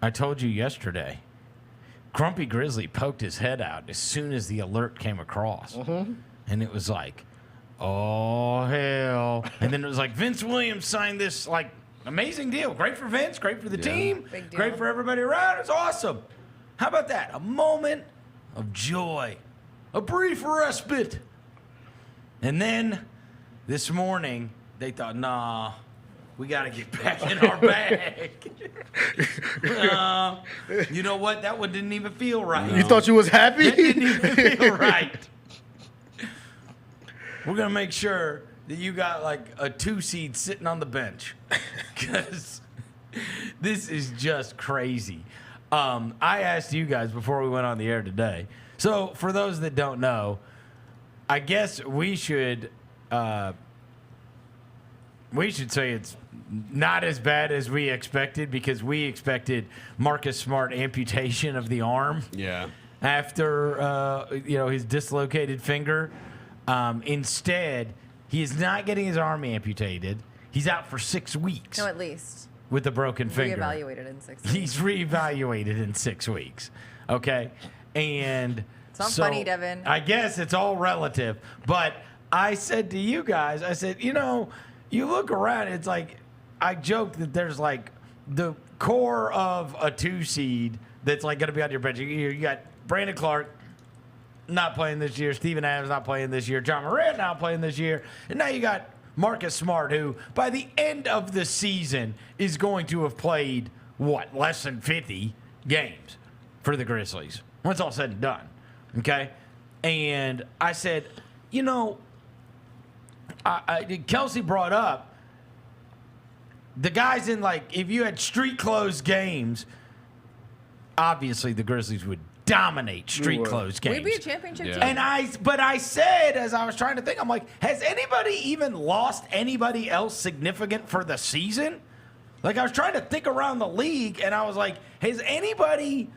I told you yesterday, Grumpy Grizzly poked his head out as soon as the alert came across. Mm-hmm. And it was like, oh, hell. And then it was like, Vince Williams signed this, like, amazing deal. Great for Vince, great for the team, Big deal. great for everybody around. It's awesome. How about that? A moment of joy, a brief respite. And then this morning, they thought, nah, we got to get back in our bag. You know what? That one didn't even feel right. You thought you was happy? That didn't even feel right. We're going to make sure that you got like a 2 seed sitting on the bench because this is just crazy. I asked you guys before we went on the air today. So for those that don't know, I guess we should say it's not as bad as we expected because we expected Marcus Smart amputation of the arm. Yeah. After his dislocated finger. Instead, he is not getting his arm amputated. He's out for 6 weeks. No, at least. With a broken finger. Reevaluated in 6 weeks. He's reevaluated in 6 weeks. Okay? And it's not funny, Devin. I guess it's all relative. But I said to you guys, you look around, it's like, I joke that there's like the core of a 2 seed that's like going to be on your bench. You got Brandon Clark not playing this year. Steven Adams not playing this year. John Morant not playing this year. And now you got Marcus Smart, who by the end of the season is going to have played, less than 50 games for the Grizzlies. When it's all said and done. Okay? And I said, Kelsey brought up the guys in, like, if you had street closed games, obviously the Grizzlies would dominate street closed games. We'd be a championship team. And I said, as I was trying to think, I'm like, has anybody even lost anybody else significant for the season? Like, I was trying to think around the league, and I was like, has anybody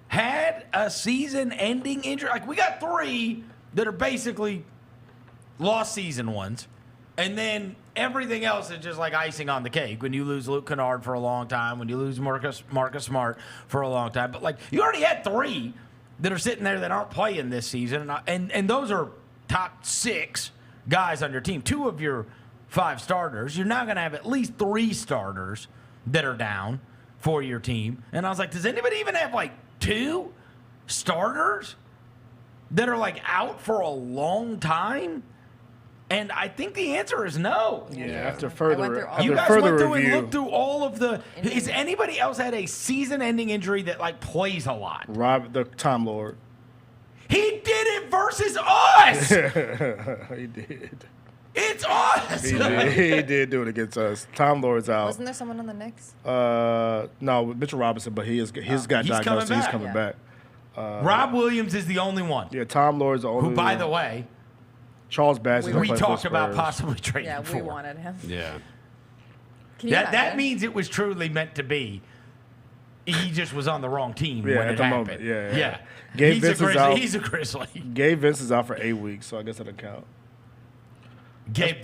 had a season-ending injury? Like, we got 3 that are basically lost season ones, and then everything else is just like icing on the cake. When you lose Luke Kennard for a long time, when you lose Marcus Smart for a long time, but like you already had 3 that are sitting there that aren't playing this season, and those are top 6 guys on your team. 2 of your 5 starters. You're now going to have at least 3 starters that are down for your team. And I was like, does anybody even have like 2 starters that are like out for a long time? And I think the answer is no. Yeah, after further you guys went through review, and looked through all of the. Has anybody else had a season-ending injury that like plays a lot? Rob, the Time Lord. He did it versus us. He did. It's us. He did do it against us. Time Lord's out. Wasn't there someone on the Knicks? No, Mitchell Robinson, but he's got diagnosed. He's coming back. Rob Williams is the only one. Yeah, Time Lord's the only one. Who, by the way, Charles Bass. we talked about possibly trading for. Yeah, we wanted him. Yeah. That means it was truly meant to be. He just was on the wrong team when it happened. Moment. Yeah. He's a Grizzly. Gabe Vincent's out for 8 weeks, so I guess that doesn't count. Gabe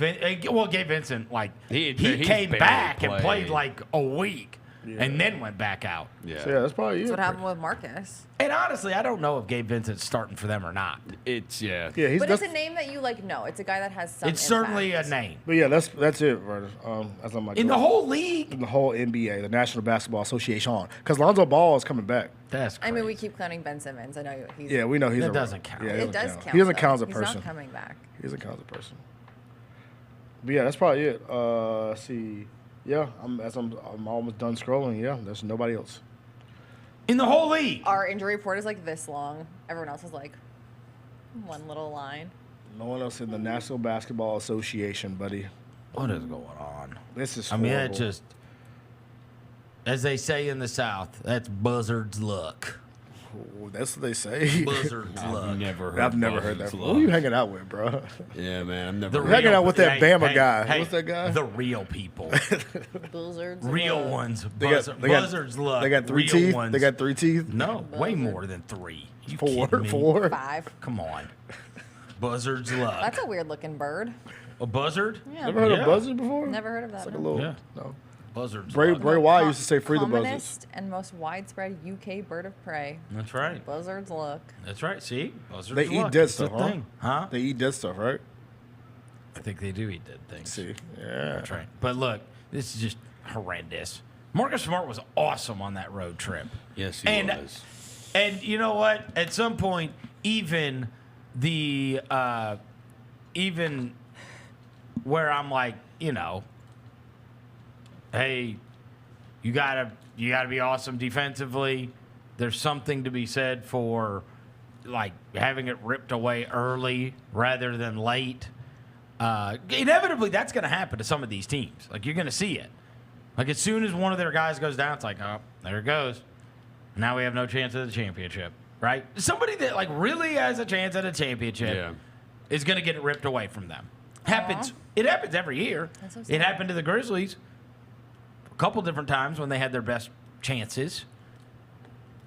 Vincent, like, he came back and played like a week and then went back out. Yeah. So, that's probably That's what happened with Marcus. And honestly, I don't know if Gabe Vincent's starting for them or not. It's, Yeah, but it's a name that you like know. It's a guy that has some It's certainly a name. But yeah, that's it, Vernon. That's on my In the whole league? In the whole NBA, the National Basketball Association. Because Lonzo Ball is coming back. That's crazy. I mean, we keep cutting Ben Simmons. I know he's... Yeah, we know he's That doesn't count. Yeah, it does count. He doesn't count as a person. He's not coming back. He doesn't count as a person. But yeah, that's probably it. Let's see. Yeah, I'm almost done scrolling. Yeah, there's nobody else. In the whole league? Our injury report is like this long. Everyone else is like one little line. No one else in the National Basketball Association, buddy. What is going on? This is horrible. horrible. That just, as they say in the South, that's buzzard's luck. Oh, that's what they say. Buzzard's luck. I've never heard that. Who are you hanging out with, bro? Yeah, man. I've never hanging out with that Bama guy. What's that guy? The real people. Buzzards. Real ones. Buzzard's luck. They got 3 real teeth. Ones. They got 3 teeth. No, way more than 3. You 4. kidding me? 4. 5. Come on. Buzzard's luck. That's a weird looking bird. A buzzard? Yeah. Never heard of buzzard before? Never heard of that. It's like no. a little. Yeah. No. Buzzards. Bray luck. Wyatt used to say free the buzzards. Commonest and most widespread UK bird of prey. That's right. Buzzards look. That's right. See? Buzzards They eat luck. dead It's stuff, a huh? thing. Huh? They eat dead stuff, right? I think they do eat dead things. See, yeah. That's right. But look, this is just horrendous. Marcus Smart was awesome on that road trip. Yes, he was. And you know what? At some point, even where I'm like, you know, hey, you gotta be awesome defensively. There's something to be said for like having it ripped away early rather than late. Inevitably, that's going to happen to some of these teams. Like, you're going to see it. Like, as soon as one of their guys goes down, it's like, oh, there it goes. Now we have no chance at the championship, right? Somebody that, like, really has a chance at a championship is going to get it ripped away from them. Happens. It happens every year. That's so sad. It happened to the Grizzlies a couple different times when they had their best chances.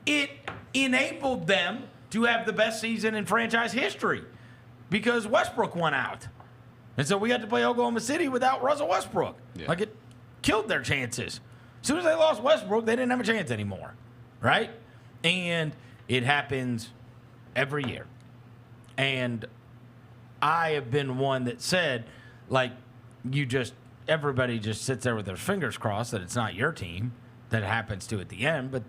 It enabled them to have the best season in franchise history because Westbrook went out. And so we got to play Oklahoma City without Russell Westbrook. Yeah. Like, it killed their chances. As soon as they lost Westbrook, they didn't have a chance anymore, right? And it happens every year. And I have been one that said, like, everybody just sits there with their fingers crossed that it's not your team that it happens to at the end, but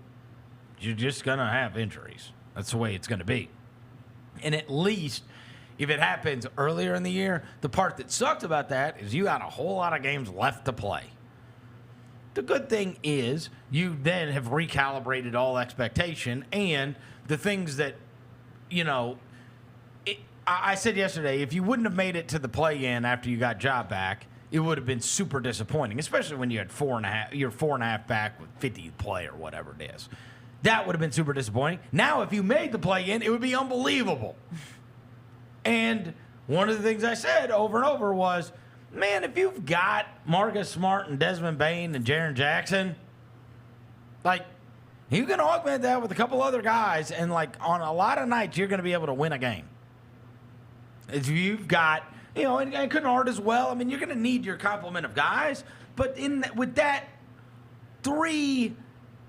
you're just going to have injuries. That's the way it's going to be. And at least if it happens earlier in the year, the part that sucks about that is you got a whole lot of games left to play. The good thing is you then have recalibrated all expectation and the things that, you know, I said yesterday, if you wouldn't have made it to the play-in after you got job back, it would have been super disappointing, especially when you had 4.5, you're 4.5 back with 50 play or whatever it is. That would have been super disappointing. Now, if you made the play-in, it would be unbelievable. And one of the things I said over and over was, man, if you've got Marcus Smart and Desmond Bane and Jaren Jackson, like, you can augment that with a couple other guys, and, like, on a lot of nights, you're going to be able to win a game. If you've got, you know, and Kennard as well, I mean, you're going to need your complement of guys, but with that,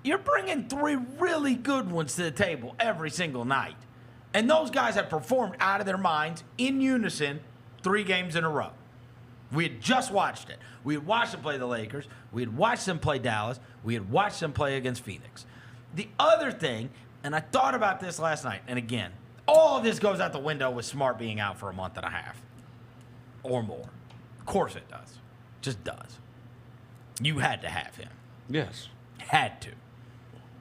you're bringing 3 really good ones to the table every single night. And those guys have performed out of their minds in unison 3 games in a row. We had just watched it. We had watched them play the Lakers. We had watched them play Dallas. We had watched them play against Phoenix. The other thing, and I thought about this last night, and again, all of this goes out the window with Smart being out for a month and a half or more. Of course it does. Just does. You had to have him. Yes. Had to.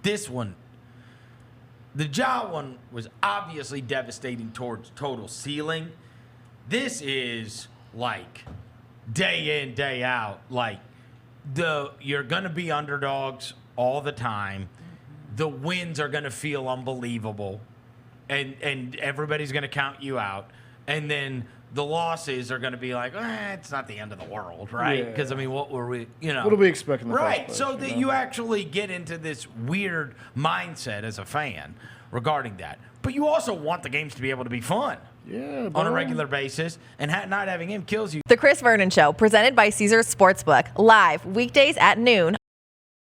This one, the Ja one was obviously devastating towards total ceiling. This is like day in, day out. Like you're gonna be underdogs all the time. The wins are gonna feel unbelievable, and everybody's gonna count you out. And then the losses are gonna be like, it's not the end of the world, right? Because I mean, what were we, you know? What do we expect in the right? first place, So that you actually get into this weird mindset as a fan regarding that. But you also want the games to be able to be fun. Yeah, On a bro. regular basis, and not having him kills you. The Chris Vernon Show, presented by Caesars Sportsbook, live weekdays at noon